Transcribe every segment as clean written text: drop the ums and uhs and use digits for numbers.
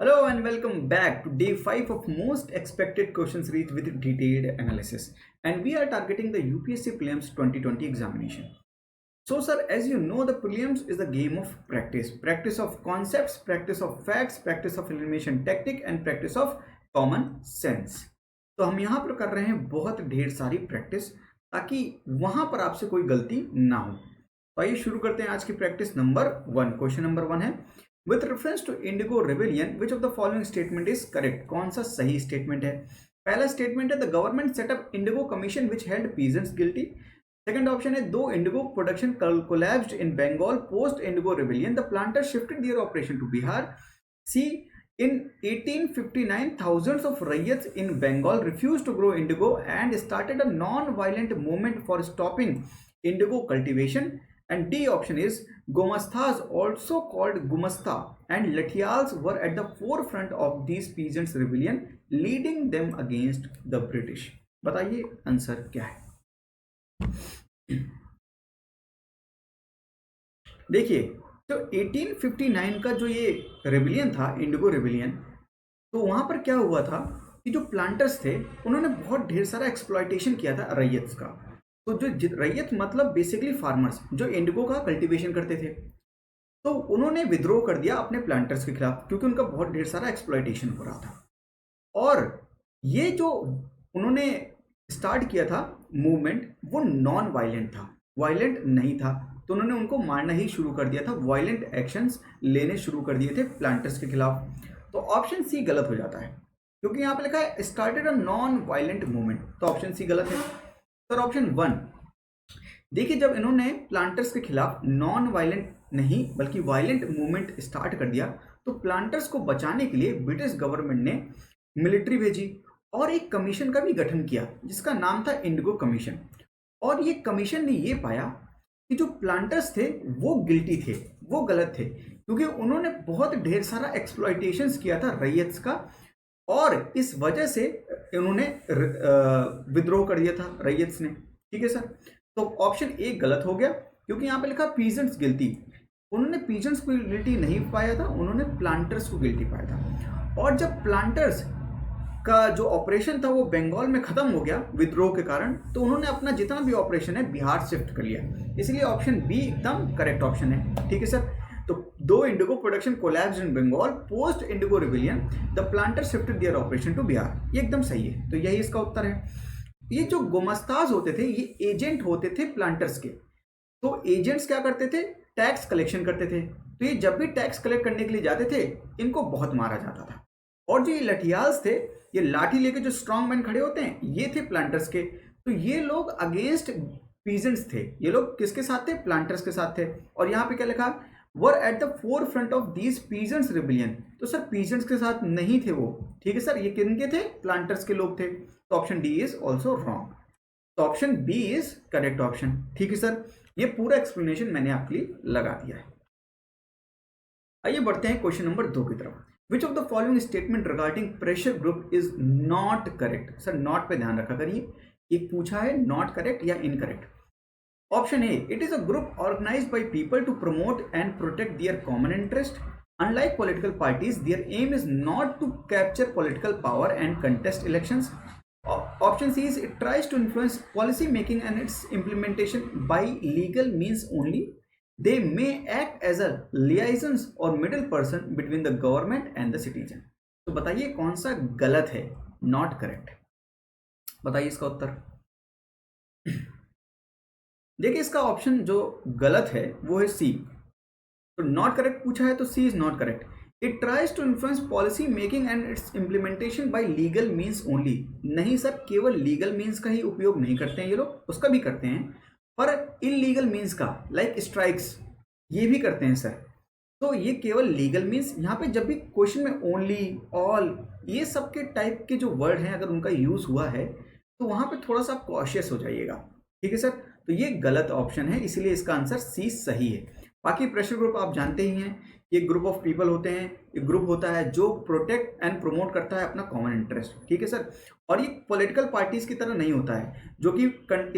Hello and welcome back to day 5 of most expected question series with detailed analysis. And we are targeting the UPSC Prelims 2020 examination. So sir, as you know, the prelims is a game of practice. Practice of concepts, practice of facts, practice of elimination tactic and practice of common sense. तो हम यहाँ पर कर रहे हैं बहुत ढेर सारी प्रैक्टिस ताकि वहां पर आपसे कोई गलती ना हो। तो आइए शुरू करते हैं आज की प्रैक्टिस नंबर 1। क्वेश्चन नंबर 1 है with reference to indigo rebellion which of the following statement is correct. कौन सा सही स्टेटमेंट है? पहला स्टेटमेंट है the government setup indigo commission which held peasants guilty. Second option है the indigo production collapsed in Bengal post indigo rebellion the planters shifted their operation to Bihar. C in 1859 thousands of ryots in Bengal refused to grow indigo and started a non-violent movement for stopping indigo cultivation. And D option is Gomastas, also called Gumasta, and Lathials were at the forefront of these peasants rebellion, leading them against the British. बताइए answer क्या है? देखिए, तो 1859 का जो ये rebellion था, Indigo rebellion, तो वहां पर क्या हुआ था कि जो प्लांटर्स थे उन्होंने बहुत ढेर सारा एक्सप्लॉयटेशन किया था रैयत्स का। तो जो रैयत मतलब बेसिकली फार्मर्स जो इंडिगो का कल्टीवेशन करते थे, तो उन्होंने विद्रोह कर दिया अपने प्लांटर्स के खिलाफ क्योंकि उनका बहुत ढेर सारा एक्सप्लॉयटेशन हो रहा था। और ये जो उन्होंने स्टार्ट किया था मूवमेंट, वो नॉन वायलेंट था, वायलेंट नहीं था। तो उन्होंने उनको मारना ही शुरू कर दिया था, वायलेंट एक्शंस लेने शुरू कर दिए थे प्लांटर्स के खिलाफ। तो ऑप्शन सी गलत हो जाता है क्योंकि यहाँ पे लिखा है started a non violent movement, तो ऑप्शन सी गलत है। सर ऑप्शन 1 देखिए, जब इन्होंने प्लांटर्स के खिलाफ नॉन वायलेंट नहीं बल्कि वायलेंट मूवमेंट स्टार्ट कर दिया, तो प्लांटर्स को बचाने के लिए ब्रिटिश गवर्नमेंट ने मिलिट्री भेजी और एक कमीशन का भी गठन किया जिसका नाम था इंडिगो कमीशन। और ये कमीशन ने ये पाया कि जो प्लांटर्स थे वो गिल्टी थे, वो गलत थे क्योंकि उन्होंने बहुत ढेर सारा एक्सप्लॉयटेशंस किया था रैयत्स का, और इस वजह से इन्होंने विद्रोह कर दिया था रैयत्स ने। ठीक है सर, तो ऑप्शन ए गलत हो गया क्योंकि यहाँ पे लिखा पीजेंट्स गिल्टी। उन्होंने पीजेंट्स को गिल्टी नहीं पाया था, उन्होंने प्लांटर्स को गिल्टी पाया था। और जब प्लांटर्स का जो ऑपरेशन था वो बंगाल में खत्म हो गया विद्रोह के कारण, तो उन्होंने अपना जितना भी ऑपरेशन है बिहार शिफ्ट कर लिया। इसलिए ऑप्शन बी एकदम करेक्ट ऑप्शन है। ठीक है सर, तो the indigo production collapsed in Bengal post indigo rebellion the planter shifted their operation to Bihar, ये एकदम सही है। तो यही इसका उत्तर है। ये जो गुमस्ताज होते थे ये एजेंट होते थे प्लांटर्स के। तो एजेंट्स क्या करते थे? टैक्स कलेक्शन करते थे। तो ये जब भी टैक्स कलेक्ट करने के लिए जाते थे इनको बहुत मारा जाता था। और जो ये लठियाल्स थे, ये लाठी लेके जो स्ट्रॉन्ग मैन खड़े होते हैं, ये थे प्लांटर्स के। तो ये लोग अगेंस्ट पीजेंट्स थे। ये लोग किसके साथ थे? प्लांटर्स के साथ थे। और यहाँ पे क्या लिखा? Were at the four front of these peasants rebellion. तो सर पीजेंट्स के साथ नहीं थे वो। ठीक है सर, ये किनके थे? प्लांटर्स के लोग थे। तो option D is also wrong. तो option B is correct option. ठीक है सर, ये पूरा एक्सप्लेनेशन मैंने आपके लिए लगा दिया है। आइए बढ़ते हैं क्वेश्चन नंबर 2 की तरफ। Which of the following statement regarding pressure group is not correct. Sir not पे ध्यान रखा करिए, एक पूछा है नॉट करेक्ट या incorrect. Option A, it is a group organised by people to promote and protect their common interest. Unlike political parties, their aim is not to capture political power and contest elections. Option C is it tries to influence policy making and its implementation by legal means only. They may act as a liaison or middle person between the government and the citizen. तो बताइए कौन सा गलत है? Not correct. बताइए इसका उत्तर। देखिए इसका ऑप्शन जो गलत है वो है सी। तो नॉट करेक्ट पूछा है तो C is not correct. It tries to influence policy making and its implementation by legal means only. नहीं सर, केवल लीगल मीन्स का ही उपयोग नहीं करते हैं ये लोग, उसका भी करते हैं, पर इलीगल मीन्स का लाइक स्ट्राइक्स ये भी करते हैं सर। तो ये केवल लीगल मीन्स, यहाँ पे जब भी क्वेश्चन में ओनली, ऑल, ये सब के टाइप के जो वर्ड हैं अगर उनका यूज हुआ है तो वहां पे थोड़ा सा कॉशियस हो जाइएगा। ठीक है सर, तो ये गलत ऑप्शन है, इसीलिए इसका आंसर सी सही है। बाकी प्रेशर ग्रुप आप जानते ही हैं, ये ग्रुप ऑफ पीपल होते हैं, एक ग्रुप होता है जो प्रोटेक्ट एंड प्रमोट करता है अपना कॉमन इंटरेस्ट। ठीक है सर, और ये पॉलिटिकल पार्टीज की तरह नहीं होता है जो कि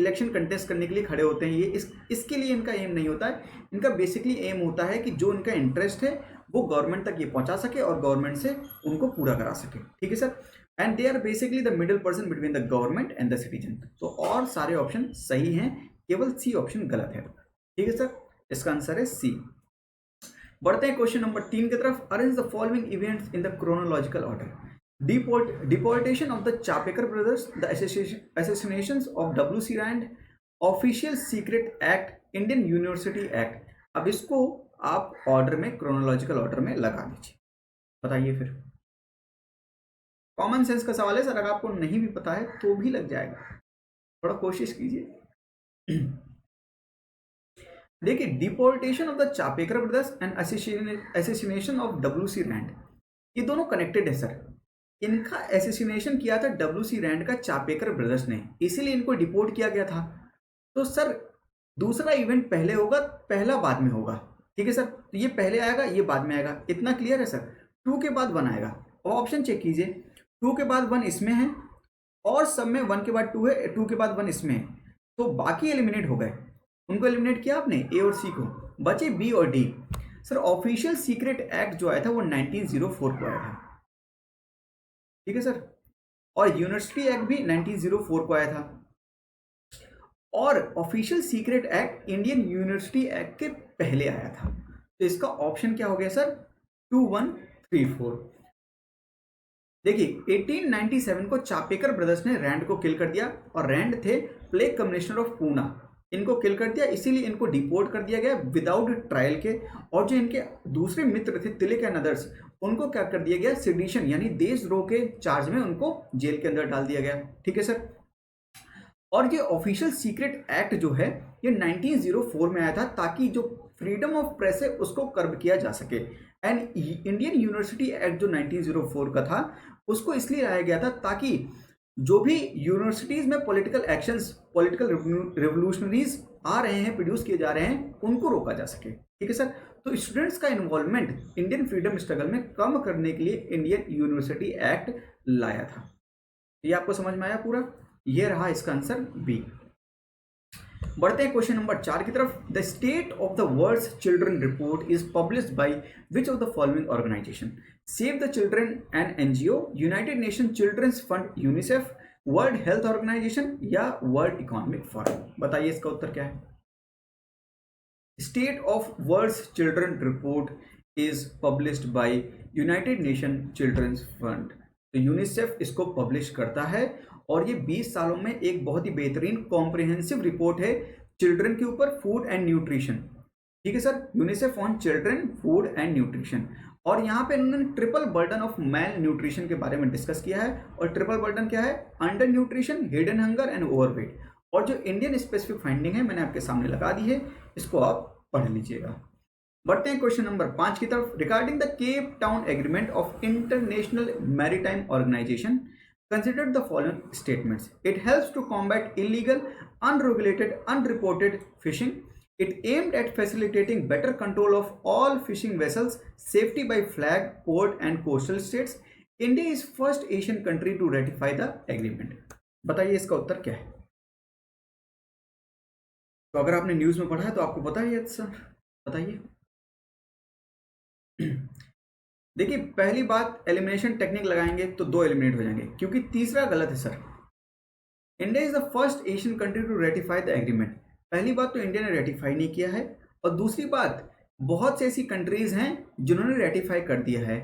इलेक्शन कंटेस्ट करने के लिए खड़े होते हैं। ये इसके लिए इनका एम नहीं होता है। इनका बेसिकली एम होता है कि जो इनका इंटरेस्ट है वो गवर्नमेंट तक ये पहुंचा सके और गवर्नमेंट से उनको पूरा करा सके। ठीक है sir. And they are basically the middle person between the government and the citizen. तो और सारे ऑप्शन सही हैं, केवल सी ऑप्शन गलत है। ठीक है सर, इसका आंसर है सी। बढ़ते हैं क्वेश्चन नंबर 3 की तरफ। Arrange the following events in the chronological order. Deportation of the Chapekar brothers, the assassinations of W.C. Rand, official secret act, Indian university act. अब इसको आप ऑर्डर में, क्रोनोलॉजिकल ऑर्डर में लगा दीजिए। बताइए फिर। कॉमन सेंस का सवाल है सर, अगर आपको नहीं भी पता है तो भी लग जाएगा, थोड़ा कोशिश कीजिए। देखिए, deportation of the Chapekar brothers and assassination of W.C. Rand, ये दोनों कनेक्टेड है सर। इनका एसेसिनेशन किया था W.C. रैंड का चापेकर ब्रदर्स ने, इसीलिए इनको डिपोर्ट किया गया था। तो सर दूसरा इवेंट पहले होगा, पहला बाद में होगा। ठीक है सर, तो ये पहले आएगा, ये बाद में आएगा, इतना क्लियर है सर। 2 के बाद 1 आएगा। और ऑप्शन चेक कीजिए, 2 के बाद 1 इसमें है और सब में 1 के बाद 2 है, 2 के बाद 1 इसमें है, तो बाकी एलिमिनेट हो गए। उनको एलिमिनेट किया आपने, ए और सी को, बचे बी और D. Sir official secret act जो आया था वो 1904 को आया था। ठीक है सर, और यूनिवर्सिटी एक्ट भी 1904 को आया था। और official secret act Indian university act के पहले आया था। तो इसका ऑप्शन क्या हो गया सर, 2, 1, 3, 4। देखिए 1897 को चापेकर ब्रदर्स ने रैंड को किल कर दिया, और रैंड थे प्लेग कमिश्नर ऑफ पूना, इनको किल कर दिया, इसीलिए इनको डिपोर्ट कर दिया गया विदाउट ट्रायल के। और जो इनके दूसरे मित्र थे तिलक एंड अदर्स, उनको क्या कर दिया गया, सेडिशन यानी देशद्रोह के चार्ज में उनको जेल के अंदर डाल दिया गया। ठीक है सर। और ये ऑफिशियल सीक्रेट एक्ट जो है ये 1904 में आया था, ताकि जो फ्रीडम ऑफ प्रेस है उसको कर्ब किया जा सके। एंड इंडियन यूनिवर्सिटी एक्ट जो 1904 का था उसको इसलिए लाया गया था ताकि जो भी यूनिवर्सिटीज में पॉलिटिकल एक्शंस, पॉलिटिकल रिवोल्यूशनरीज आ रहे हैं, प्रोड्यूस किए जा रहे हैं, उनको रोका जा सके। ठीक है सर। तो स्टूडेंट्स का इन्वॉल्वमेंट इंडियन फ्रीडम स्ट्रगल में कम करने के लिए इंडियन यूनिवर्सिटी एक्ट लाया था। ये आपको समझ में आया पूरा? ये रहा इसका आंसर बी। बढ़ते हैं क्वेश्चन नंबर 4 की तरफ। The state of the world's children report is published by which of the following organisation? Save the children and NGO, united nation children's fund UNICEF, world health organisation या world economic forum? बताइए इसका उत्तर क्या है। State of world's children report is published by united nation children's fund. तो UNICEF इसको publish करता है, और ये 20 सालों में एक बहुत ही बेहतरीन कॉम्प्रिहेंसिव रिपोर्ट है चिल्ड्रन के ऊपर, फूड एंड न्यूट्रिशन। ठीक है sir, UNICEF on children, food and nutrition. और यहाँ पे इन्होंने triple burden of malnutrition के बारे में डिस्कस किया है। और ट्रिपल बर्डन क्या है? Under nutrition, hidden hunger and overweight. और जो इंडियन स्पेसिफिक फाइंडिंग है मैंने आपके सामने लगा दी है, इसको आप पढ़ लीजिएगा। बढ़ते हैं क्वेश्चन नंबर 5 की तरफ। Regarding the Cape Town agreement of international maritime organisation, consider the following statements. It helps to combat illegal, unregulated, unreported fishing. It aimed at facilitating better control of all fishing vessels, safety by flag, port and coastal states. India is first Asian country to ratify the agreement. बताइए इसका उत्तर क्या है। तो अगर आपने news में पढ़ा है तो आपको पता है सर, बताइए। देखिए पहली बात, एलिमिनेशन टेक्निक लगाएंगे तो 2 एलिमिनेट हो जाएंगे, क्योंकि तीसरा गलत है sir. India is the first Asian country to ratify the agreement. पहली बात तो इंडिया ने रेटिफाई नहीं किया है, और दूसरी बात बहुत सी ऐसी कंट्रीज हैं जिन्होंने रेटिफाई कर दिया है,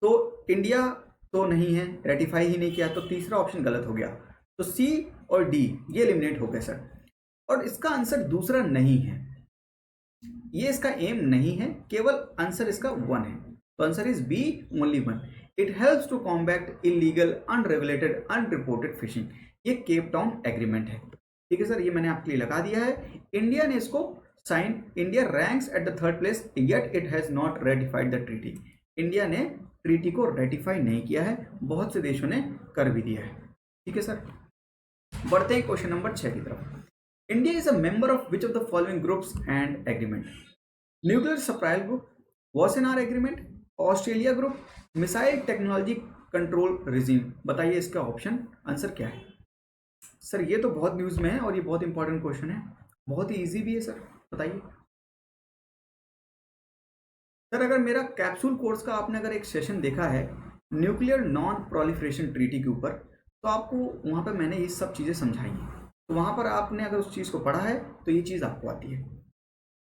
तो इंडिया तो नहीं है, रेटिफाई ही नहीं किया, तो तीसरा ऑप्शन गलत हो गया। तो सी और डी ये एलिमिनेट हो गए सर। और इसका आंसर दूसरा नहीं है, ये इसका एम नहीं है, केवल आंसर इसका 1 है। तो answer is B, only 1। It helps to combat illegal, unregulated, unreported fishing. ये केप टाउन एग्रीमेंट है। ठीक है सर, ये मैंने आपके लिए लगा दिया है। इंडिया ने इसको sign, India ranks at the 3rd place, yet it has not ratified the treaty. India ने ट्रीटी को रेटिफाई नहीं किया है, बहुत से देशों ने कर भी दिया है। ठीक है सर। बढ़ते हैं क्वेश्चन नंबर 6 की तरफ। India is a member of which of the following groups and agreement? Nuclear supply group, Wassenaar agreement, Australia group, missile technology control regime. बताइए इसका ऑप्शन आंसर क्या है। सर ये तो बहुत न्यूज में है और ये बहुत इंपॉर्टेंट क्वेश्चन है, बहुत ही इजी भी है सर, बताइए। सर अगर मेरा कैप्सूल कोर्स का आपने अगर एक सेशन देखा है न्यूक्लियर नॉन प्रोलिफरेशन ट्रीटी के ऊपर, तो आपको वहाँ पर मैंने ये सब चीज़ें समझाई हैं। तो वहाँ पर आपने अगर उस चीज़ को पढ़ा है तो ये चीज़ आपको आती है।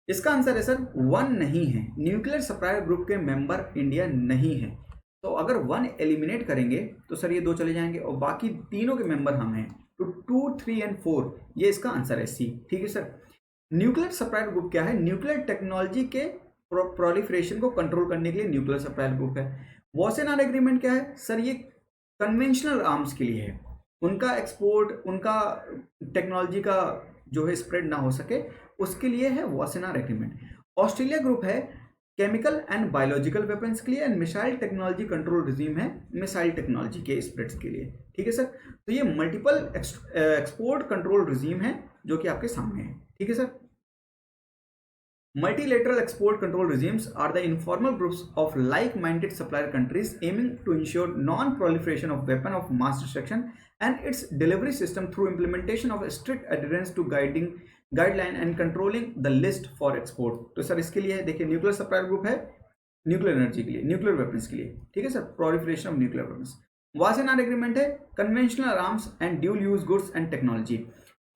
इसका आंसर है सर वन नहीं है, न्यूक्लियर सप्लायर ग्रुप के मेंबर इंडिया नहीं है। तो अगर वन एलिमिनेट करेंगे तो सर ये दो चले जाएंगे और बाकी तीनों के मेंबर हम हैं। तो 2, 3 एंड 4 ये इसका आंसर है सी। ठीक है सर। न्यूक्लियर सप्लायर ग्रुप क्या है? न्यूक्लियर टेक्नोलॉजी के प्रोलिफरेशन को कंट्रोल करने के लिए न्यूक्लियर सप्लायर ग्रुप है। वॉसेनार एग्रीमेंट क्या है सर? ये कन्वेंशनल आर्म्स के लिए है, उनका एक्सपोर्ट, उनका टेक्नोलॉजी का जो है स्प्रेड ना हो सके उसके लिए है वॉसेनार एग्रीमेंट। ऑस्ट्रेलिया ग्रुप है केमिकल एंड बायोलॉजिकल वेपन्स के लिए, and missile technology control regime है मिसाइल टेक्नोलॉजी के स्प्रेड्स के लिए। ठीक है सर। तो ये मल्टीपल एक्सपोर्ट कंट्रोल रिजीम है जो कि आपके सामने है। ठीक है sir. Multilateral export control regimes are the informal groups of like-minded supplier countries aiming to ensure non-proliferation of weapon of mass destruction and its delivery system through implementation of strict adherence to guideline and controlling the list for export। तो sir इसके लिए देखिए nuclear supplier group है nuclear energy के लिए, nuclear weapons के लिए। ठीक है sir. Proliferation of nuclear weapons. Wassenaar agreement है conventional arms and dual use goods and technology.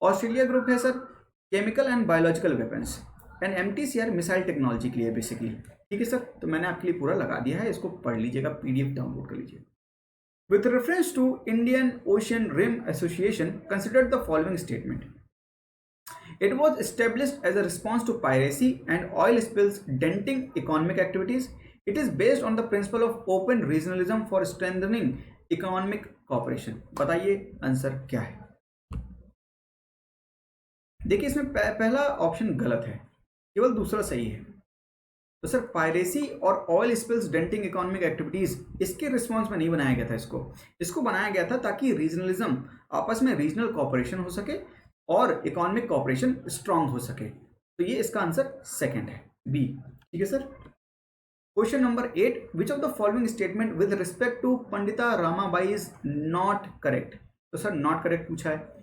Australia group है sir chemical and biological weapons, and MTCR missile technology के लिए बेसिकली। ठीक है सर। तो मैंने आपके लिए पूरा लगा दिया है, इसको पढ़ लीजिएगा, PDF डाउनलोड कर लीजिए। With reference to Indian ocean rim association considered the following statement. It was established as a response to piracy and oil spills denting economic activities. It is based on the principle of open regionalism for strengthening economic cooperation। बताइए answer क्या है? देखिए इसमें पहला option गलत है, केवल दूसरा सही है। तो सर पायरेसी और oil spills denting economic activities इसके रिस्पॉन्स में नहीं बनाया गया था। इसको बनाया गया था ताकि रीजनलिज्म, आपस में रीजनल कोऑपरेशन हो सके और इकोनॉमिक कोऑपरेशन स्ट्रांग हो सके। तो ये इसका आंसर सेकंड है, बी। ठीक है sir. Question number 8, which of the following statement with respect to Pandita Ramabai is not correct? तो सर नॉट करेक्ट पूछा है।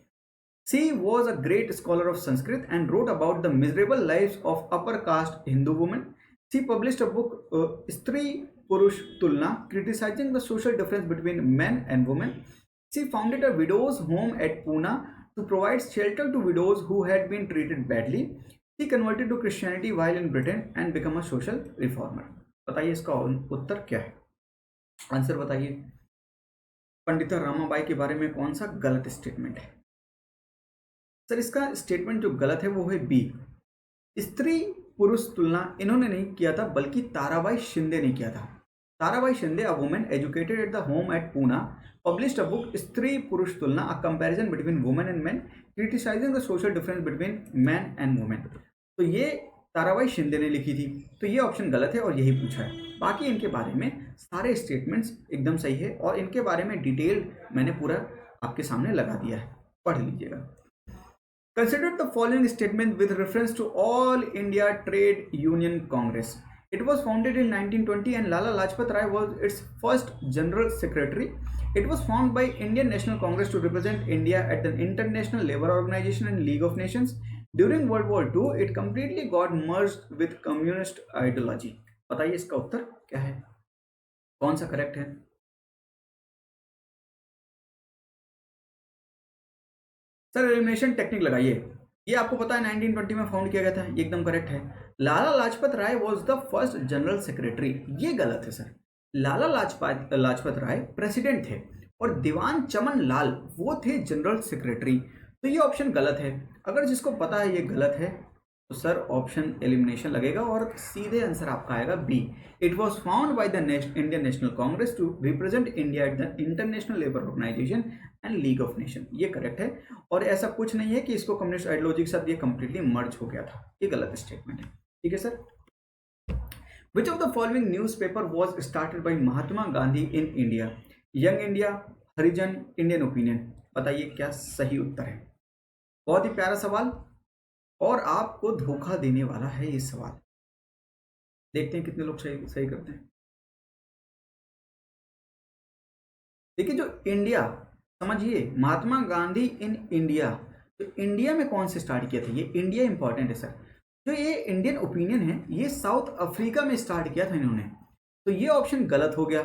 She was a great scholar of Sanskrit and wrote about the miserable lives of upper caste Hindu women. She published a book, Stri Purush Tulna, criticizing the social difference between men and women. She founded a widows' home at Pune to provide shelter to widows who had been treated badly. She converted to Christianity while in Britain and became a social reformer। बताइए इसका उत्तर क्या है? Answer बताइए। पंडिता रामाबाई के बारे में कौन सा गलत स्टेटमेंट है? सर इसका स्टेटमेंट जो गलत है वो है बी। स्त्री पुरुष तुलना इन्होंने नहीं किया था, बल्कि ताराबाई शिंदे ने किया था। Tarabai Shinde, a women educated at the home at Poona, published a book Stri Purush Tulana, a comparison between women and men, criticising the social difference between man and women. तो ये ताराबाई शिंदे ने लिखी थी। तो ये ऑप्शन गलत है और यही पूछा है। बाकी इनके बारे में सारे स्टेटमेंट्स एकदम सही है और इनके बारे में डिटेल्ड मैंने पूरा आपके सामने लगा दिया है, पढ़ लीजिएगा। Consider the following statement with reference to All India Trade Union Congress. It was founded in 1920 and Lala Lajpat Rai was its first general secretary. It was formed by Indian National Congress to represent India at the International Labour Organization and League of Nations. During World War II, it completely got merged with communist ideology। बताइए इसका उत्तर क्या है, कौन सा correct है? Sir elimination technique लगाइए। ये आपको पता है 1920 में फाउंड किया गया था, ये एकदम करेक्ट है। Lala Lajpat Rai was the first general secretary, ये गलत है सर। लाला लाजपत राय प्रेसिडेंट थे और दीवान चमन लाल वो थे जनरल सेक्रेटरी। तो ये ऑप्शन गलत है। अगर जिसको पता है ये गलत है तो सर ऑप्शन एलिमिनेशन लगेगा और सीधे आंसर आपका आएगा B. It was found by the Indian national congress to represent India at the international labour organisation and league of nation. ये करेक्ट है और ऐसा कुछ नहीं है कि इसको कम्युनिस्ट आइडियोलॉजी के साथ ये कंप्लीटली मर्ज हो गया था, ये गलत स्टेटमेंट है। ठीक है sir. Which of the following newspaper was started by Mahatma Gandhi in India? Young India, Harijan, Indian opinion. बताइए क्या सही उत्तर है? बहुत ही प्यारा सवाल और आपको धोखा देने वाला है ये सवाल। देखते हैं कितने लोग सही करते हैं। देखिए जो इंडिया, समझिए महात्मा गांधी इन इंडिया, तो इंडिया में कौन से स्टार्ट किया था? ये इंडिया इंपॉर्टेंट है सर। जो ये इंडियन ओपिनियन है ये साउथ अफ्रीका में स्टार्ट किया था इन्होंने, तो ये ऑप्शन गलत हो गया।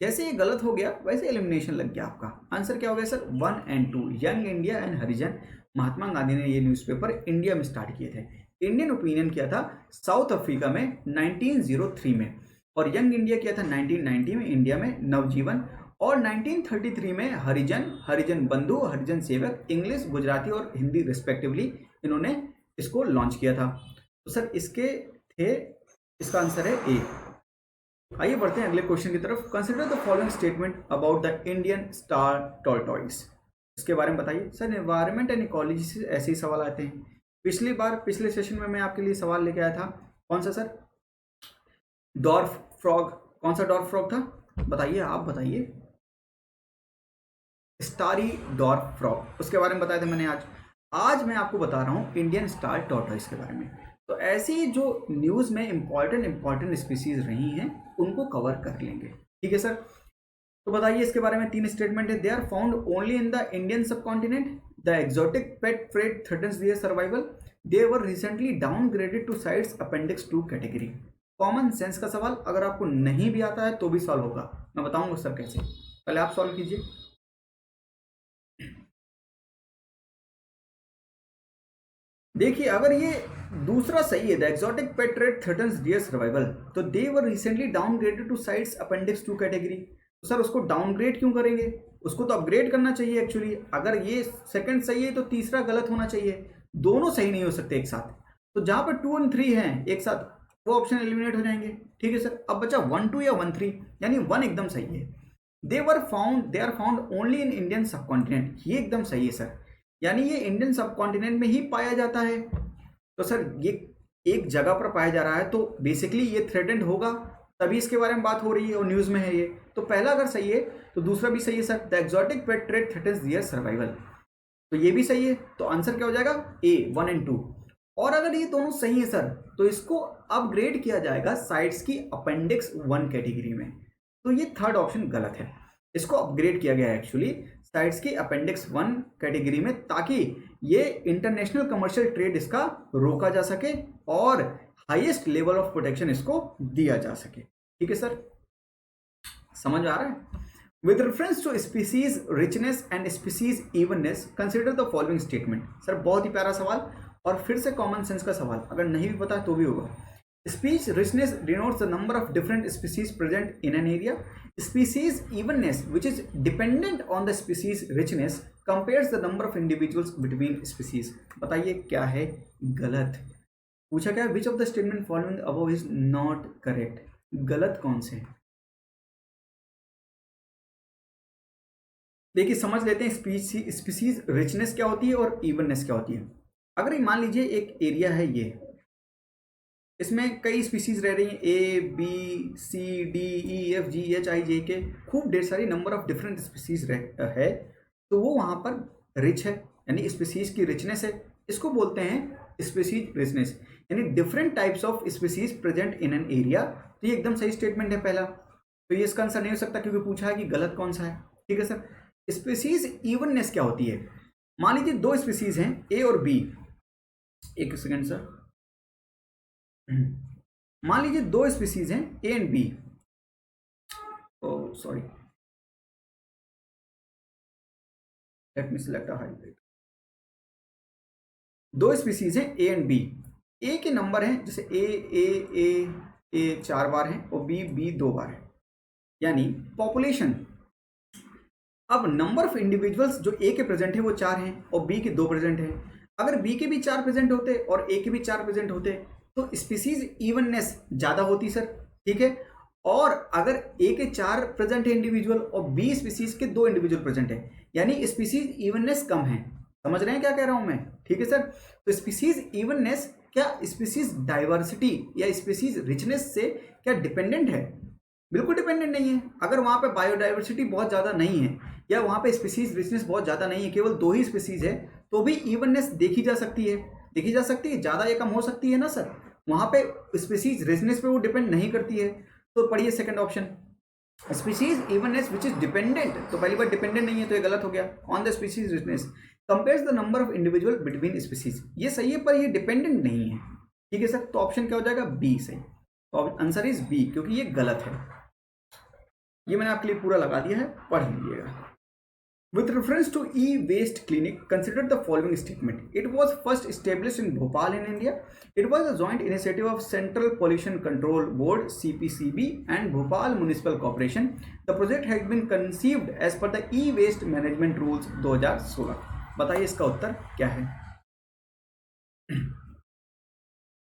जैसे ये गलत हो गया वैसे एलिमिनेशन लग गया आपका। आंसर क्या हो गया sir? 1 and 2, young India and Harijan. Mahatma Gandhi ने ये न्यूज़पेपर इंडिया में स्टार्ट किए थे। इंडियन ओपिनियन किया था साउथ अफ्रीका में 1903 में, और यंग इंडिया किया था 1990 में इंडिया में नवजीवन, और 1933 में हरिजन, हरिजन बंधु, हरिजन सेवक, इंग्लिश, गुजराती और हिंदी रिस्पेक्टिवली इन्होंने इसको लॉन्च किया था। तो सर इसके थे, इसका आंसर है ए। आइए बढ़ते हैं अगले क्वेश्चन की तरफ। Consider the following statement about the Indian star tortoise. इसके बारे में बताइए। सर एनवायरनमेंट एंड इकोलॉजी से ऐसे ही सवाल आते हैं। पिछले सेशन में मैं आपके लिए सवाल लेके आया था, कौन सा सर? Dwarf frog. कौन सा डॉर्फ फ्रॉग था? बताइए, आप बताइए। स्टारी डॉर्फ फ्रॉग, उसके बारे में बताया था मैंने। आज मैं आपको बता रहा हूँ इंडियन स्टार टॉर्टोइस के बारे में। तो ऐसी जो न्यूज़ में इंपॉर्टेंट स्पीसीज रही हैं उनको कवर कर लेंगे, ठीक है सर? तो बताइए इसके बारे में। 3 स्टेटमेंट है। They are found only in the Indian subcontinent, the exotic pet freight threatens their survival, they were recently downgraded to CITES appendix 2 category. Common sense का सवाल, अगर आपको नहीं भी आता है तो भी सॉल्व होगा, मैं बताऊंगा सर कैसे। पहले आप सॉल्व कीजिए। देखिए अगर ये दूसरा सही है, the exotic pet rate threatens deer survival, तो they were recently downgraded to CITES appendix 2 category. तो सर उसको डाउनग्रेड क्यों करेंगे? उसको तो अपग्रेड करना चाहिए एक्चुअली। अगर ये सेकंड सही है तो तीसरा गलत होना चाहिए। दोनों सही नहीं हो सकते एक साथ। तो जहां पर 2 और 3 हैं एक साथ, वो ऑप्शन एलिमिनेट हो जाएंगे, ठीक है सर? अब बचा 1 2 या 1 3, यानी 1 एकदम सही है। They are found only in Indian subcontinent, ये एकदम सही है सर, यानी ये इंडियन सबकॉन्टिनेंट में ही पाया जाता है। तो सर ये एक जगह पर पाया जा रहा है तो बेसिकली ये थ्रेटेंड होगा, तभी इसके बारे में बात हो रही है और न्यूज़ में है ये। तो पहला अगर सही है तो दूसरा भी सही है sir, the exotic pet trait threatens their survival, तो ये भी सही है। तो आंसर क्या हो जाएगा? ए, 1 एंड 2। और अगर ये दोनों सही है सर तो इसको अपग्रेड किया जाएगा साइट्स की अपेंडिक्स 1 कैटेगरी में। तो ये थर्ड ऑप्शन गलत है, इसको अपग्रेड किया गया है एक्चुअली साइट्स की अपेंडिक्स 1 कैटेगरी में, ताकि ये इंटरनेशनल कमर्शियल ट्रेड इसका रोका जा सके और हाईएस्ट लेवल ऑफ प्रोटेक्शन इसको दिया जा सके, ठीक है सर? समझ आ रहा है? With reference to species richness and species evenness consider the following statement. Sir बहुत ही प्यारा सवाल और फिर से कॉमन सेंस का सवाल, अगर नहीं भी पता तो भी होगा। Species richness denotes the number of different species present in an area. Species evenness, which is dependent on the species richness, compares the number of individuals between species. बताइए क्या है गलत? पूछा क्या? Which of the statement following above is not correct? गलत कौन से? देखिए समझ लेते हैं स्पीसीज रिचनेस क्या होती है और इवननेस क्या होती है। अगर मान लीजिए एक एरिया है, ये इसमें कई स्पीसीज रह रही हैं, A B C D E F G H I J K, खूब ढेर सारी नंबर ऑफ डिफरेंट स्पीसीज है, तो वो वहाँ पर रिच है, यानी स्पीसीज की रिचनेस है। इसको बोलते हैं स्पीसीज रिचनेस, यानी different types of species present in an area. तो ये एकदम सही स्टेटमेंट है पहला, तो ये इसका आंसर नहीं हो सकता क्योंकि पूछा है कि गलत कौन सा है, ठीक है सर? स्पीसीज इवननेस क्या होती है? मान लीजिए 2 स्पीसीज हैं ए और बी, एक सेकेंड सर, मान लीजिए 2 स्पीसीज हैं A and B, sorry, let me select a hybrid. 2 species हैं ए एंड बी, ए के नंबर हैं जैसे ए 4 बार हैं और बी 2 बार है, यानी पॉपुलेशन। अब नंबर ऑफ इंडिविजुअल्स जो ए के प्रेजेंट है वो 4 हैं और बी के 2 प्रेजेंट हैं। अगर बी के भी 4 प्रेजेंट होते और ए के भी 4 प्रेजेंट होते तो स्पीसीज इवननेस ज्यादा होती सर, ठीक है? और अगर ए के 4 प्रेजेंट है इंडिविजुअल और बी स्पीसीज के 2 इंडिविजुअल प्रेजेंट है, यानी स्पीसीज इवननेस कम है। समझ रहे हैं क्या कह रहा हूं मैं, ठीक है सर? तो स्पीसीज इवननेस क्या स्पीसीज डाइवर्सिटी या स्पीसीज रिचनेस से क्या डिपेंडेंट है? बिल्कुल डिपेंडेंट नहीं है। अगर वहां पे बायोडाइवर्सिटी बहुत ज्यादा नहीं है या वहां पे स्पीसीज रिचनेस बहुत ज्यादा नहीं है, केवल 2 ही स्पीसीज है, तो भी इवननेस देखी जा सकती है, ज्यादा या कम हो सकती है ना सर। वहां पे स्पीसीज रिचनेस पे वो डिपेंड नहीं करती है। तो पढ़िए second option, species evenness which is dependent, तो पहली बार डिपेंडेंट नहीं है तो ये गलत हो गया। On the species richness compares the number of individual between species, ये सही है पर ये डिपेंडेंट नहीं है। ठीक है सर, तो ऑप्शन क्या हो जाएगा, बी सही। तो आंसर इज बी, क्योंकि ये गलत है। ये मैंने आपके लिए पूरा लगा दिया है, पढ़ लीजिएगा। With reference to e-waste clinic, consider the following statement. It was first established in Bhopal in India. It was a joint initiative of Central Pollution Control Board (CPCB) and Bhopal Municipal Corporation. The project has been conceived as per the e-waste management rules 2016. बताइए इसका उत्तर क्या है।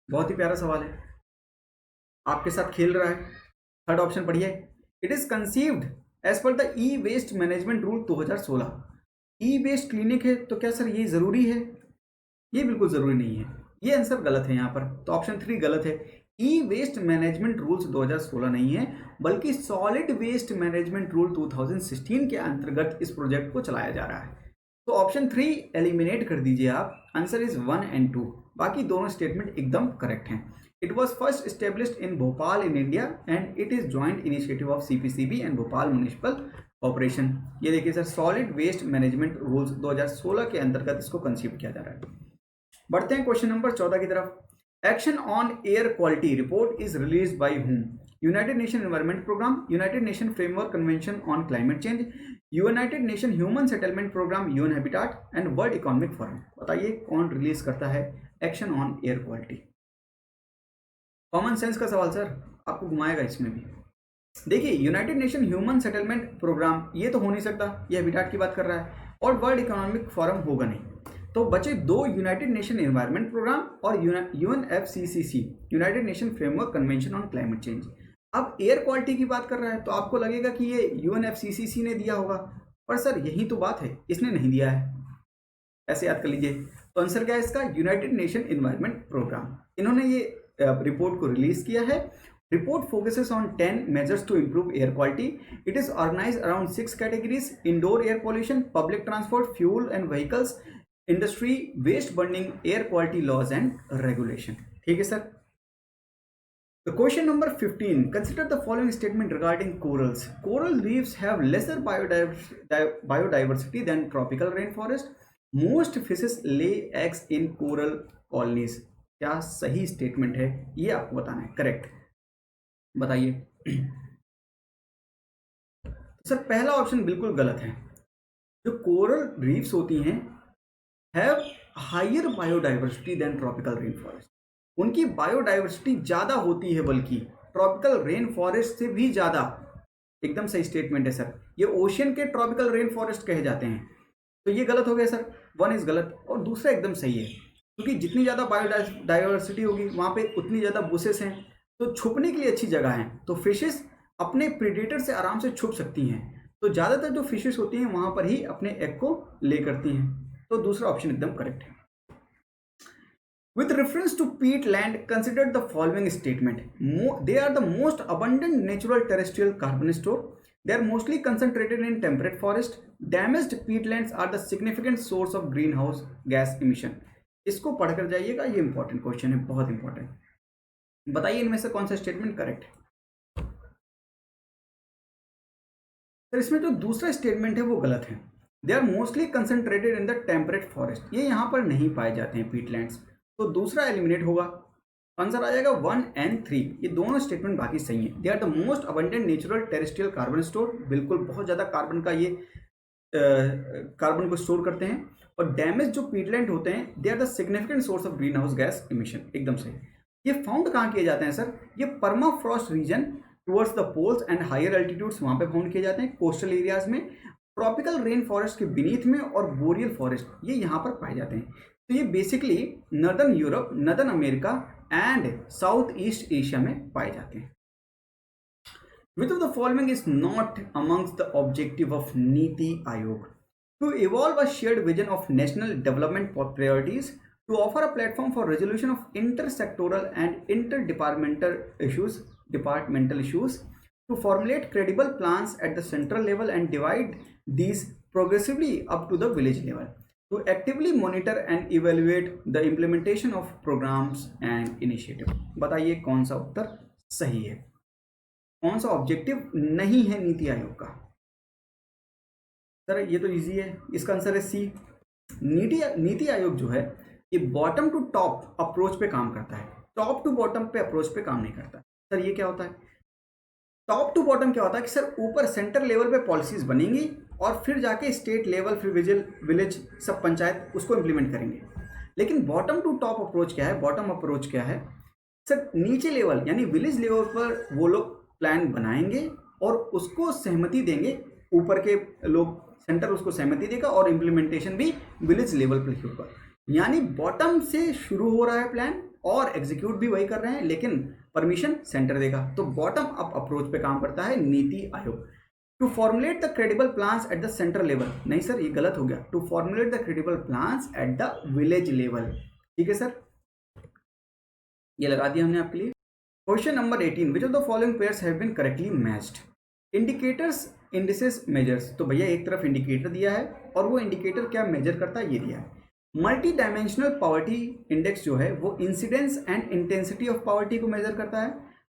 बहुत ही प्यारा सवाल है, आपके साथ खेल रहा है। थर्ड ऑप्शन पढ़िए। It is conceived as per the e waste management rule 2016। E waste clinic है, तो क्या सर ये जरूरी है? ये बिल्कुल जरूरी नहीं है, ये आंसर गलत है यहाँ पर। तो ऑप्शन 3 गलत है। ई वेस्ट मैनेजमेंट रूल्स 2016 नहीं है, बल्कि सॉलिड वेस्ट मैनेजमेंट रूल 2016 के अंतर्गत इस प्रोजेक्ट को चलाया जा रहा है। तो ऑप्शन 3 एलिमिनेट कर दीजिए आप। Answer is 1 and 2। बाकी दोनों स्टेटमेंट एकदम करेक्ट हैं। It was first established in Bhopal in India and it is joint initiative of CPCB and Bhopal Municipal Corporation। ये देखिए sir, solid waste management rules 2016 के अंतर्गत इसको कंसीव किया जा रहा है। बढ़ते हैं क्वेश्चन नंबर 14 की तरफ। Action on air quality report is release by whom? United nation environment programme, united nation framework convention on climate change, united nation human settlement programme UN habitat and world economic forum. बताइए कौन release करता है action on air quality? Common sense का सवाल sir, आपको घुमाएगा इसमें भी। देखिए, united nation human settlement programme ये तो हो नहीं सकता, ये हैबिटेट की बात कर रहा है, और वर्ल्ड इकोनॉमिक फोरम होगा नहीं। तो बचे दो, यूनाइटेड नेशन एनवायरमेंट प्रोग्राम और UNFCCC, United nation framework convention on climate change. अब एयर क्वालिटी की बात कर रहा है, तो आपको लगेगा कि ये यूएनएफसीसीसी ने दिया होगा, पर सर यही तो बात है, इसने नहीं दिया है। ऐसे याद कर लीजिए। तो आंसर क्या है इसका? United nation environment programme. इन्होंने ये रिपोर्ट को रिलीज किया है। Report focuses on 10 measures to improve air quality. It is organised around 6 categories: indoor air pollution, public transport, fuel and vehicles, industry, waste burning, air quality laws and regulation. ठीक है sir. The question number 15. Consider the following statement regarding corals. Coral reefs have lesser biodiversity than tropical rainforest. Most fishes lay eggs in coral colonies. क्या सही statement है? ये आपको बताना है। Correct बताइए। सर पहला ऑप्शन बिल्कुल गलत है। जो कोरल रीफ्स होती हैं have higher biodiversity than tropical rain forest. उनकी बायोडाइवर्सिटी ज़्यादा होती है, बल्कि ट्रॉपिकल रेन फॉरेस्ट से भी ज़्यादा। एकदम सही स्टेटमेंट है सर। ये ओशियन के ट्रॉपिकल रेन फॉरेस्ट कहे जाते हैं। तो ये गलत हो गया सर, 1 इज गलत और दूसरा एकदम सही है, क्योंकि जितनी ज़्यादा बायोडाइवर्सिटी होगी वहाँ पे उतनी ज़्यादा बुसेस हैं, तो छुपने के लिए अच्छी जगह है। तो फिशेस अपने प्रीडेटर से आराम से छुप सकती हैं। तो ज़्यादातर जो फिशेस होती हैं वहाँ पर ही अपने एग को ले करती हैं। तो दूसरा ऑप्शन एकदम करेक्ट है। With reference to peatland, consider the following statement. They are the most abundant natural terrestrial carbon store. They are mostly concentrated in temperate forest. Damaged peatlands are the significant source of greenhouse gas emission. इसको पढ़कर जाइएगा, ये important question है, बहुत important. बताइए इनमें से कौन सा स्टेटमेंट करेक्ट है? सर इसमें जो दूसरा स्टेटमेंट है वो गलत है। They are mostly concentrated in the temperate forest. ये यहाँ पर नहीं पाए जाते हैं पीटलैंड्स, तो दूसरा एलिमिनेट होगा। आंसर आ जाएगा 1 and 3। ये दोनों स्टेटमेंट बाकी सही हैं। They are the most abundant natural terrestrial carbon store. बिल्कुल बहुत ज़्यादा कार्बन का ये कार्बन को स्टोर करते हैं। और डैमेज जो पीटलैंड होते हैं, they are the significant source of greenhouse gas emission. एकदम सही। ये फाउंड कहाँ किए जाते हैं सर? ये permafrost region towards the poles and higher altitudes, वहाँ पे फाउंड किए जाते हैं, कोस्टल एरियाज में, ट्रॉपिकल रेन फॉरेस्ट के बीनीथ में, और बोरियल फॉरेस्ट ये यहाँ पर पाए जाते हैं। तो ये basically northern Europe, northern America and south east Asia में पाए जाते हैं। Which of the following is not amongst the objective of Niti Aayog? To evolve a shared vision of national development priorities, to offer a platform for resolution of intersectoral and interdepartmental issues, to formulate credible plans at the central level and divide these progressively up to the village level, to actively monitor and evaluate the implementation of programs and initiatives। बताइए कौन सा उत्तर सही है? कौन सा objective नहीं है नीति आयोग का? सर ये तो इजी है, इसका आंसर है सी। नीति आयोग जो है ये बॉटम टू टॉप अप्रोच पे काम करता है। टॉप टू बॉटम पे अप्रोच पे काम नहीं करता। सर ये क्या होता है? टॉप टू बॉटम क्या होता है कि सर ऊपर सेंटर लेवल पे पॉलिसीज बनेंगी और फिर जाके स्टेट लेवल, फिर विलेज, सब पंचायत उसको इम्प्लीमेंट करेंगे। लेकिन बॉटम टू टॉप अप्रोच क्या है? बॉटम अप्रोच क्या है सर? नीचे लेवल यानी विलेज लेवल पर वो लोग प्लान बनाएंगे और उसको सहमति देंगे, ऊपर के लोग, सेंटर उसको सहमति देगा और इम्प्लीमेंटेशन भी विलेज लेवल पर ही होगा। यानी बॉटम से शुरू हो रहा है प्लान और एग्जीक्यूट भी वही कर रहे हैं, लेकिन परमिशन सेंटर देगा। तो बॉटम अप अप्रोच पे काम करता है NITI Aayog. To formulate the credible plans at the centre level, नहीं सर ये गलत हो गया, to formulate the credible plans at the village level. ठीक है सर, ये लगा दिया हमने आपके लिए। Question number 18, which of the following pairs have been correctly matched? Indicators, indices, measures. तो भैया एक तरफ इंडिकेटर दिया है और वो इंडिकेटर क्या मेजर करता है ये दिया है। मल्टी डायमेंशनल पॉवर्टी इंडेक्स जो है वो incidence and intensity of poverty को मेजर करता है।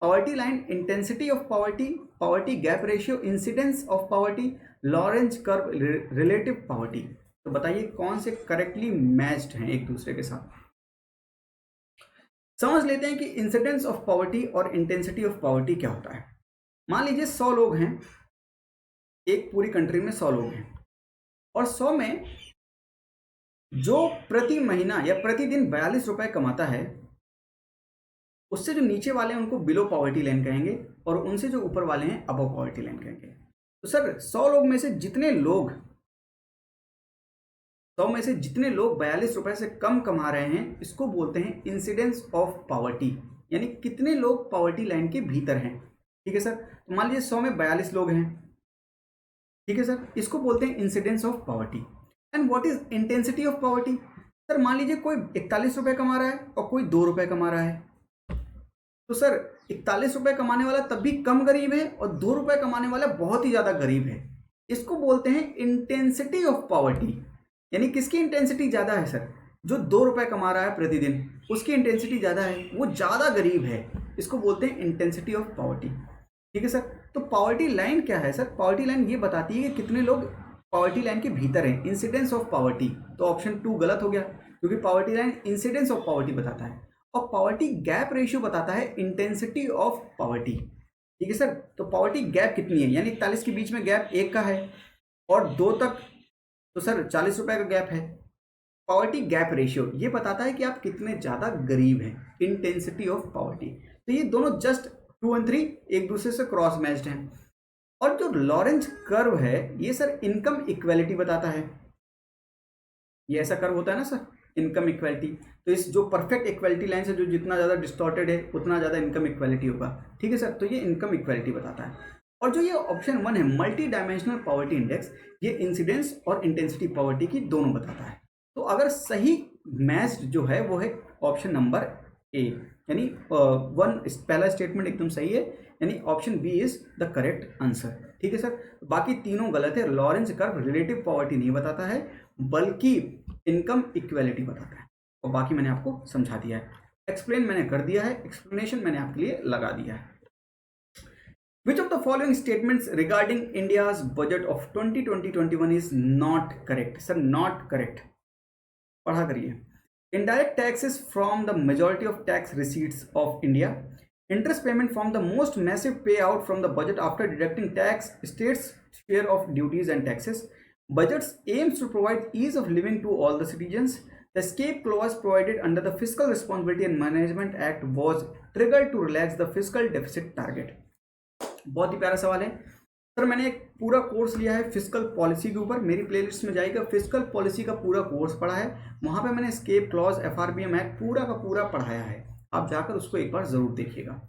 Poverty line, intensity of poverty, poverty gap ratio, incidence of poverty, Lorentz curve, relative poverty. तो बताइए कौन से करेक्टली मैच्ड हैं एक दूसरे के साथ? समझ लेते हैं कि इंसिडेंस ऑफ पॉवर्टी और इंटेंसिटी ऑफ पॉवर्टी क्या होता है। मान लीजिए 100 लोग हैं, एक पूरी कंट्री में 100 लोग हैं और 100 में जो प्रति महीना या प्रतिदिन 42 रुपए कमाता है, उससे जो नीचे वाले हैं उनको बिलो पॉवर्टी लाइन कहेंगे और उनसे जो ऊपर वाले हैं अबव पॉवर्टी लाइन कहेंगे। तो सर 100 लोग में से जितने लोग 42 रुपए से कम कमा रहे हैं, इसको बोलते हैं इंसिडेंस ऑफ पॉवर्टी, यानी कितने लोग पॉवर्टी लाइन के भीतर हैं। ठीक है सर, तो मान लीजिए 100 में 42 लोग हैं, ठीक है सर, इसको बोलते हैं incidence of poverty. And what is intensity of poverty? Sir मान लीजिए कोई 41 रुपए कमा रहा है और कोई 2 रुपए कमा रहा है, तो सर 41 रुपए कमाने वाला तब भी कम गरीब है और 2 रुपए कमाने वाला बहुत ही ज्यादा गरीब है। इसको बोलते हैं इंटेंसिटी ऑफ पॉवर्टी। यानी किसकी इंटेंसिटी ज्यादा है सर? जो 2 रुपए कमा रहा है प्रतिदिन, उसकी इंटेंसिटी ज्यादा है, वो ज्यादा गरीब है, इसको बोलते हैं इंटेंसिटी ऑफ पॉवर्टी। ठीक है सर, तो पॉवर्टी लाइन क्या है सर? पॉवर्टी लाइन ये बताती है कि कितने लोग पॉवर्टी लाइन के भीतर हैं, इंसिडेंस ऑफ पॉवर्टी। तो ऑप्शन 2 गलत हो गया, क्योंकि poverty line incidence of poverty बताता है और पॉवर्टी गैप रेशियो बताता है इंटेंसिटी ऑफ पॉवर्टी। ठीक है सर, तो पॉवर्टी गैप कितनी है, यानी 41 के बीच में गैप 1 का है और 2 तक तो सर 40 रुपए का गैप है। पॉवर्टी गैप रेशियो ये बताता है कि आप कितने ज्यादा गरीब हैं, इंटेंसिटी ऑफ पॉवर्टी। तो ये दोनों जस्ट 2 और 3 एक दूसरे से क्रॉस मैच्ड हैं। और जो लॉरेंज कर्व है ये सर इनकम इक्वेलिटी बताता है। ये ऐसा कर्व होता है ना सर, इनकम इक्वेलिटी। तो इस जो परफेक्ट इक्वेलिटी लाइन से जो जितना ज़्यादा डिस्टॉर्टेड है उतना ज़्यादा इनकम इक्वेलिटी होगा। ठीक है सर, तो ये इनकम इक्वेलिटी बताता है। और जो ये ऑप्शन 1 है मल्टी डायमेंशनल पॉवर्टी इंडेक्स, ये इंसिडेंस और इंटेंसिटी पॉवर्टी की दोनों बताता है। तो अगर सही मैच जो है वो है ऑप्शन नंबर ए, यानी 1 पहला स्टेटमेंट एकदम सही है, यानी option B is the correct answer. ठीक है सर, बाकी तीनों गलत है। लॉरेंज कर्व रिलेटिव पॉवर्टी नहीं बताता है बल्कि इनकम इक्वेलिटी बताता है, और बाकी मैंने आपको समझा दिया है, एक्सप्लेन मैंने कर दिया है, एक्सप्लेनेशन मैंने आपके लिए लगा दिया है। Which of the following statements regarding India's budget of 2020-21 is not correct? Sir, not correct. पढ़ा करिए। Indirect taxes from the majority of tax receipts of India. Interest payment from the most massive payout from the budget after deducting tax, states' share of duties and taxes. Budgets aims to provide ease of living to all the citizens. The escape clause provided under the Fiscal Responsibility and Management Act was triggered to relax the fiscal deficit target. बहुत ही प्यारा सवाल है sir. मैंने एक पूरा course लिया है फिस्कल पॉलिसी के ऊपर, मेरी प्लेलिस्ट में जाएगा, फिस्कल पॉलिसी का पूरा कोर्स पढ़ा है, वहां पे मैंने एस्केप क्लॉज, एफआरबीएम एक्ट पूरा का पूरा पढ़ाया है, आप जाकर उसको एक बार जरूर देखिएगा।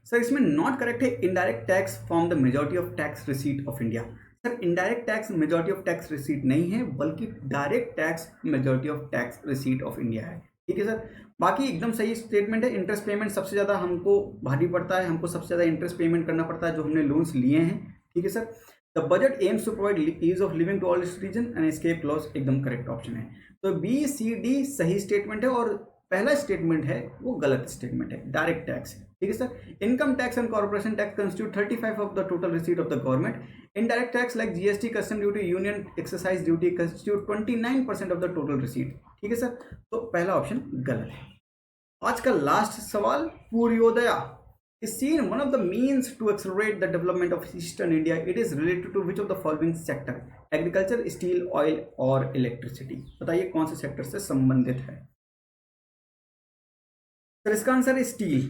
सर इसमें नॉट करेक्ट है indirect tax from the majority of tax receipt of India. Sir indirect tax majority of tax receipt नहीं है, बल्कि direct tax majority of tax receipt of India है। ठीक है सर, बाकी एकदम सही स्टेटमेंट है। इंटरेस्ट पेमेंट सबसे ज़्यादा हमको भारी पड़ता है, हमको सबसे ज़्यादा इंटरेस्ट पेमेंट करना पड़ता है जो हमने लोन्स लिए हैं। ठीक है sir, the budget aims to provide ease of living to all citizen and escape clause एकदम करेक्ट ऑप्शन है। तो बी सी डी सही स्टेटमेंट है और पहला स्टेटमेंट है वो गलत स्टेटमेंट है, डायरेक्ट टैक्स। ठीक है sir, income tax and corporation tax constitute 35 of the total receipt of the government. Indirect tax like GST, custom duty, union exercise duty constitute 29% of the total receipt. ठीक है sir, तो पहला option गलत है। आज का लास्ट सवाल, पूर्वोदया is seen one of the means to accelerate the development of eastern India. It is related to which of the following sector? Agriculture, steel, oil और electricity. बताइए कौन से सेक्टर से संबंधित है? सर इसका आंसर है स्टील।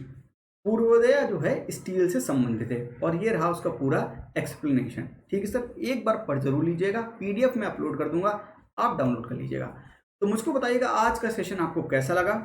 पूर्वोदय जो है स्टील से संबंधित है और ये रहा उसका पूरा एक्सप्लेनेशन। ठीक है सर, एक बार पढ़ जरूर लीजिएगा, पीडीएफ में अपलोड कर दूंगा, आप डाउनलोड कर लीजिएगा। तो मुझको बताइएगा आज का सेशन आपको कैसा लगा,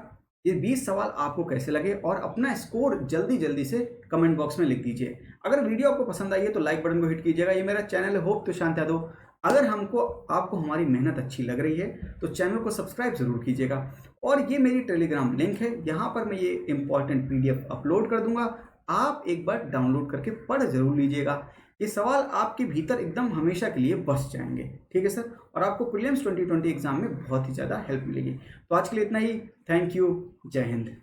ये 20 सवाल आपको कैसे लगे, और अपना स्कोर जल्दी जल्दी से कमेंट बॉक्स में लिख दीजिए। अगर वीडियो आपको पसंद आई है तो लाइक बटन को हिट कीजिएगा। ये मेरा चैनल है होप तुषांत यादव। अगर आपको हमारी मेहनत अच्छी लग रही है तो चैनल को सब्सक्राइब जरूर कीजिएगा। और ये मेरी टेलीग्राम लिंक है, यहाँ पर मैं ये इंपॉर्टेंट पीडीएफ अपलोड कर दूंगा, आप एक बार डाउनलोड करके पढ़ जरूर लीजिएगा। ये सवाल आपके भीतर एकदम हमेशा के लिए बस जाएंगे। ठीक है सर, और आपको प्रीलिम्स 2020 एग्जाम में बहुत ही ज़्यादा हेल्प मिलेगी। तो आज के लिए इतना ही। Thank you. जय हिंद।